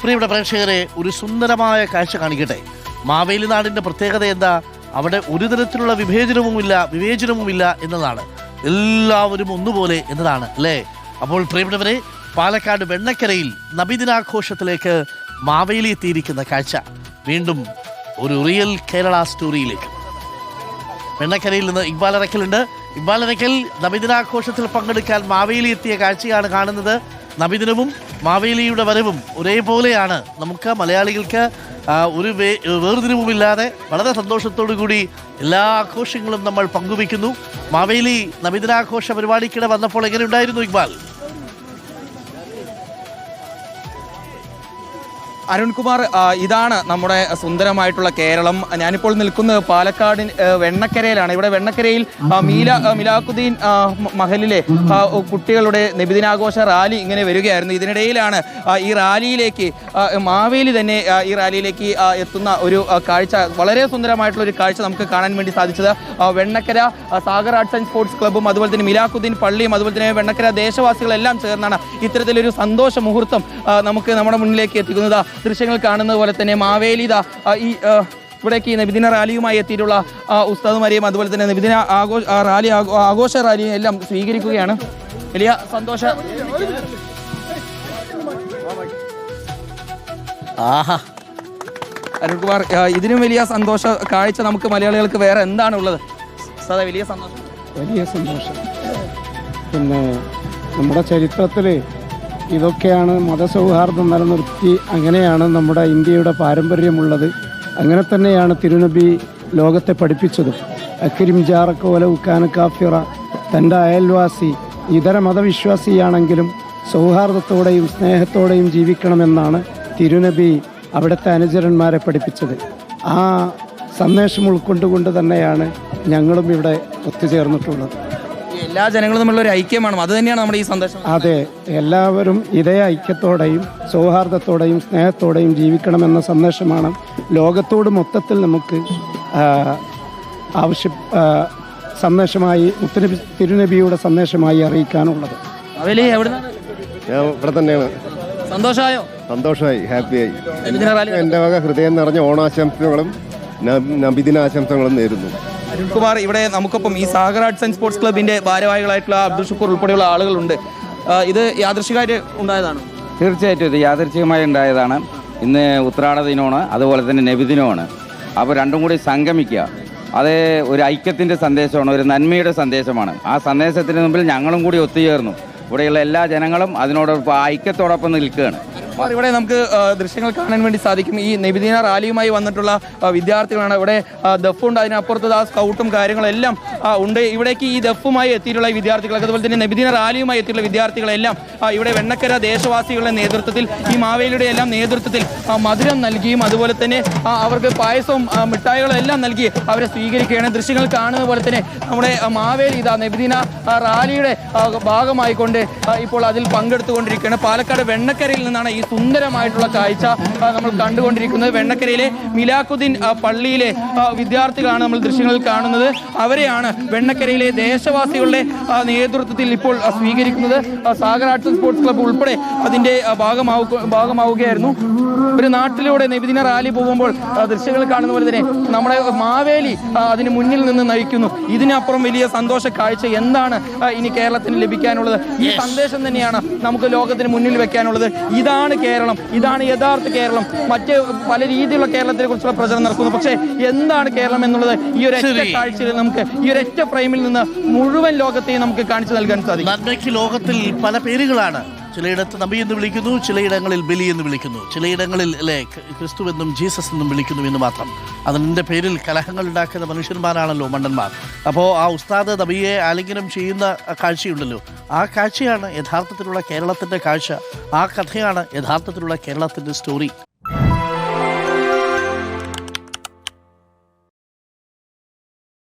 പ്രിയപ്പെട്ട പ്രേക്ഷകരെ, ഒരു സുന്ദരമായ കാഴ്ച കാണിക്കട്ടെ. മാവേലി നാടിൻ്റെ പ്രത്യേകത എന്താ? അവിടെ ഒരു തരത്തിലുള്ള വിവേചനവുമില്ല എന്നതാണ്. എല്ലാവരും ഒന്നുപോലെ എന്നതാണ് അല്ലേ? അപ്പോൾ പ്രിയപ്പെട്ടവരെ, പാലക്കാട് വെണ്ണക്കരയിൽ നബിദിനാഘോഷത്തിലേക്ക് മാവേലി എത്തിയിരിക്കുന്ന കാഴ്ച വീണ്ടും ഒരു റിയൽ കേരള സ്റ്റോറിയിലേക്ക്. വെണ്ണക്കരയിൽ നിന്ന് ഇക്ബാൽ അറക്കലുണ്ട്. ഇക്ബാൽ അറക്കൽ, നബിദിനാഘോഷത്തിൽ പങ്കെടുക്കാൻ മാവേലി എത്തിയ കാഴ്ചയാണ് കാണുന്നത്. നബിദിനവും മാവേലിയുടെ വരവും ഒരേപോലെയാണ്. നമുക്ക് മലയാളികൾക്ക് ഒരു വേർതിരിവുമില്ലാതെ വളരെ സന്തോഷത്തോടു കൂടി എല്ലാ ആഘോഷങ്ങളും നമ്മൾ പങ്കുവയ്ക്കുന്നു. മാവേലി നബിദിനാഘോഷ പരിപാടിക്കിടെ വന്നപ്പോൾ എങ്ങനെയുണ്ടായിരുന്നു ഇക്ബാൽ? അരുൺകുമാർ, ഇതാണ് നമ്മുടെ സുന്ദരമായിട്ടുള്ള കേരളം. ഞാനിപ്പോൾ നിൽക്കുന്നത് പാലക്കാട് വെണ്ണക്കരയിലാണ്. ഇവിടെ വെണ്ണക്കരയിൽ മിലാഖുദ്ദീൻ മഹലിലെ കുട്ടികളുടെ നബിദിനാഘോഷ റാലി ഇങ്ങനെ വരികയായിരുന്നു. ഇതിനിടയിലാണ് ഈ റാലിയിലേക്ക് മാവേലി തന്നെ ഈ റാലിയിലേക്ക് എത്തുന്ന ഒരു കാഴ്ച, വളരെ സുന്ദരമായിട്ടുള്ള ഒരു കാഴ്ച നമുക്ക് കാണാൻ വേണ്ടി സാധിച്ചത്. Vennakkara Sagar arts and sports ക്ലബ്ബും അതുപോലെ തന്നെ മിലാഖുദ്ദീൻ പള്ളിയും അതുപോലെ തന്നെ വെണ്ണക്കര ദേശവാസികളെല്ലാം ചേർന്നാണ് ഇത്തരത്തിലൊരു സന്തോഷ മുഹൂർത്തം നമുക്ക് നമ്മുടെ മുന്നിലേക്ക് എത്തിക്കുന്നത്. ദൃശ്യങ്ങൾ കാണുന്നത് പോലെ തന്നെ മാവേലിത ഈ ഇവിടേക്ക് നബിദിന റാലിയുമായി എത്തിയിട്ടുള്ള ഉസ്താദുമാരെയും അതുപോലെ തന്നെ നബിദിന ആഘോഷ റാലിയും എല്ലാം സ്വീകരിക്കുകയാണ്. വലിയ സന്തോഷ. അരുൺകുമാർ, ഇതിനും വലിയ സന്തോഷ കാഴ്ച നമുക്ക് മലയാളികൾക്ക് വേറെ എന്താണ് ഉള്ളത്? വലിയ സന്തോഷം. പിന്നെ നമ്മുടെ ചരിത്രത്തിൽ ഇതൊക്കെയാണ് മതസൗഹാർദ്ദം നിലനിർത്തി, അങ്ങനെയാണ് നമ്മുടെ ഇന്ത്യയുടെ പാരമ്പര്യമുള്ളത്. അങ്ങനെ തന്നെയാണ് തിരുനബി ലോകത്തെ പഠിപ്പിച്ചതും. അക്രിം ജാറക വലൗ കാന കാഫിറ, തൻ്റെ അയൽവാസി ഇതര മതവിശ്വാസിയാണെങ്കിലും സൗഹാർദ്ദത്തോടെയും സ്നേഹത്തോടെയും ജീവിക്കണമെന്നാണ് തിരുനബി അവിടുത്തെ അനുചരന്മാരെ പഠിപ്പിച്ചത്. ആ സന്ദേശം ഉൾക്കൊണ്ടുകൊണ്ട് തന്നെയാണ് ഞങ്ങളും ഇവിടെ ഒത്തുചേർന്നിട്ടുള്ളത്. എല്ലാ ജനങ്ങളും തമ്മിലുള്ള ഒരു ഐക്യമാണ്, അത് തന്നെയാണ് നമ്മുടെ ഈ സന്ദേശം. അതെ, എല്ലാവരും ഇതേ ഐക്യത്തോടെയും സൗഹാർദ്ദത്തോടെയും സ്നേഹത്തോടെയും ജീവിക്കണമെന്ന സന്ദേശമാണ് ലോകത്തോട് മൊത്തത്തിൽ നമുക്ക് സന്ദേശമായി തിരുനബിയുടെ സന്ദേശമായി അറിയിക്കാനുള്ളത്. ഇവിടെ തന്നെയാണ്. സന്തോഷമായോ? സന്തോഷമായി, ഹാപ്പിയായി. എൻ്റെ വക ഹൃദയം നിറഞ്ഞ ഓണാശംസകളും നബിദിനാശംസകളും നേരുന്നു. അരുൺകുമാർ, ഇവിടെ നമുക്കൊപ്പം ഈ സാഗർ ആർട്സ് ആൻഡ് സ്പോർട്സ് ക്ലബിന്റെ ഭാരവാഹികളായിട്ടുള്ള അബ്ദുൽ ഷുക്കൂർ ഉൾപ്പെടെയുള്ള ആളുകളുണ്ട്. ഇത് യാദൃശ്ചികമായിട്ട് ഉണ്ടായതാണ്? തീർച്ചയായിട്ടും ഇത് യാദൃശ്ചികമായി ഉണ്ടായതാണ്. ഇന്ന് ഉത്രാട ദിനമാണ്, അതുപോലെ തന്നെ നബിദിനമാണ്. അപ്പോൾ രണ്ടും കൂടി സംഗമിക്കുക, അത് ഒരു ഐക്യത്തിൻ്റെ സന്ദേശമാണ്, ഒരു നന്മയുടെ സന്ദേശമാണ്. ആ സന്ദേശത്തിന് മുമ്പിൽ ഞങ്ങളും കൂടി ഒത്തുചേർന്നു. ഇവിടെയുള്ള എല്ലാ ജനങ്ങളും അതിനോടൊപ്പം ഐക്യത്തോടൊപ്പം നിൽക്കുകയാണ്. ഇവിടെ നമുക്ക് ദൃശ്യങ്ങൾ കാണാൻ വേണ്ടി സാധിക്കും. ഈ നബിദിന റാലിയുമായി വന്നിട്ടുള്ള വിദ്യാർത്ഥികളാണ്. ഇവിടെ ദഫുണ്ട്, അതിനപ്പുറത്ത് ആ സ്കൗട്ടും കാര്യങ്ങളെല്ലാം ഉണ്ട്. ഇവിടേക്ക് ഈ ദഫുമായി എത്തിയിട്ടുള്ള വിദ്യാർത്ഥികൾ, അതുപോലെ തന്നെ നബിദിന റാലിയുമായി എത്തിയിട്ടുള്ള വിദ്യാർത്ഥികളെല്ലാം ഇവിടെ വെണ്ണക്കര ദേശവാസികളുടെ നേതൃത്വത്തിൽ, ഈ മാവേലിയുടെ എല്ലാം നേതൃത്വത്തിൽ മധുരം നൽകിയും അതുപോലെ തന്നെ അവർക്ക് പായസവും മിഠായികളും എല്ലാം നൽകി അവരെ സ്വീകരിക്കുകയാണ്. ദൃശ്യങ്ങൾ കാണുന്ന പോലെ തന്നെ നമ്മുടെ മാവേലി നബിദിന റാലിയുടെ ഭാഗമായിക്കൊണ്ട് ഇപ്പോൾ അതിൽ പങ്കെടുത്തുകൊണ്ടിരിക്കുകയാണ്. പാലക്കാട് വെണ്ണക്കരയിൽ നിന്നാണ് ഈ സുന്ദരമായിട്ടുള്ള കാഴ്ച നമ്മൾ കണ്ടുകൊണ്ടിരിക്കുന്നത്. വെണ്ണക്കരയിലെ മിലാഖുദ്ദീൻ പള്ളിയിലെ വിദ്യാർത്ഥികളാണ് നമ്മൾ ദൃശ്യങ്ങളിൽ കാണുന്നത്. അവരെയാണ് വെണ്ണക്കരയിലെ ദേശവാസികളുടെ നേതൃത്വത്തിൽ ഇപ്പോൾ സ്വീകരിക്കുന്നത്. Sagar arts and sports club ഉൾപ്പെടെ അതിൻ്റെ ഭാഗമാവുകയായിരുന്നു. ഒരു നാട്ടിലൂടെ നബിദിന റാലി പോകുമ്പോൾ ദൃശ്യങ്ങൾ കാണുന്ന പോലെ തന്നെ നമ്മുടെ മാവേലി അതിന് മുന്നിൽ നിന്ന് നയിക്കുന്നു. ഇതിനപ്പുറം വലിയ സന്തോഷ കാഴ്ച എന്താണ് ഇനി കേരളത്തിന് ലഭിക്കാനുള്ളത്? ഈ സന്ദേശം തന്നെയാണ് നമുക്ക് ലോകത്തിന് മുന്നിൽ വെക്കാനുള്ളത്. ഇതാണ് കേരളം, ഇതാണ് യഥാർത്ഥ കേരളം. മറ്റ് പല രീതിയിലുള്ള കേരളത്തിനെ കുറിച്ചുള്ള പ്രചരണം നടക്കുന്നു. പക്ഷേ എന്താണ് കേരളം എന്നുള്ളത് ഈ ഒരു ഒറ്റ കാഴ്ചയിൽ നമുക്ക്, ഈ ഒരു ഒറ്റ ഫ്രെയിമിൽ നിന്ന് മുഴുവൻ ലോകത്തെയും നമുക്ക് കാണിച്ചു നൽകാൻ സാധിക്കും. നന്മയ്ക്ക് ലോകത്തിൽ പല പേരുകളാണ്. ചിലയിടത്ത് നബി എന്ന് വിളിക്കുന്നു, ചിലയിടങ്ങളിൽ ബലി എന്ന് വിളിക്കുന്നു, ചിലയിടങ്ങളിൽ ക്രിസ്തു എന്നും ജീസസ് എന്നും വിളിക്കുന്നു എന്ന് മാത്രം. അതിൻ്റെ പേരിൽ കലഹങ്ങൾ ഉണ്ടാക്കുന്ന മനുഷ്യന്മാരാണല്ലോ മണ്ടന്മാർ. അപ്പോൾ ആ ഉസ്താദ് നബിയെ ആലിംഗനം ചെയ്യുന്ന കാഴ്ചയുണ്ടല്ലോ, ആ കാഴ്ചയാണ് യഥാർത്ഥത്തിലുള്ള കേരളത്തിൻ്റെ കാഴ്ച. ആ കഥയാണ് യഥാർത്ഥത്തിലുള്ള കേരളത്തിൻ്റെ സ്റ്റോറി.